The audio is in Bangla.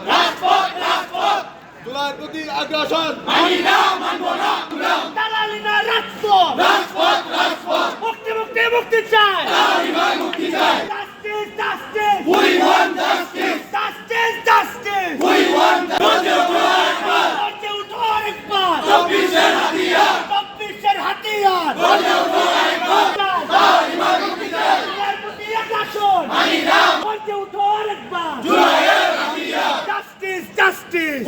রাজপথ জুলাইয়ের প্রতি আগ্রাসন দালালি না রাজপথ মুক্তি মুক্তি মুক্তি চাই জাস্টিস জাস্টিস জাস্টিস জাস্টিস গর্জে উঠো একবার চব্বিশের হাতিয়ার জুলাইয়ের প্রতি আগ্রাসন গর্জে উঠো একবার জাস্টিস জাস্টিস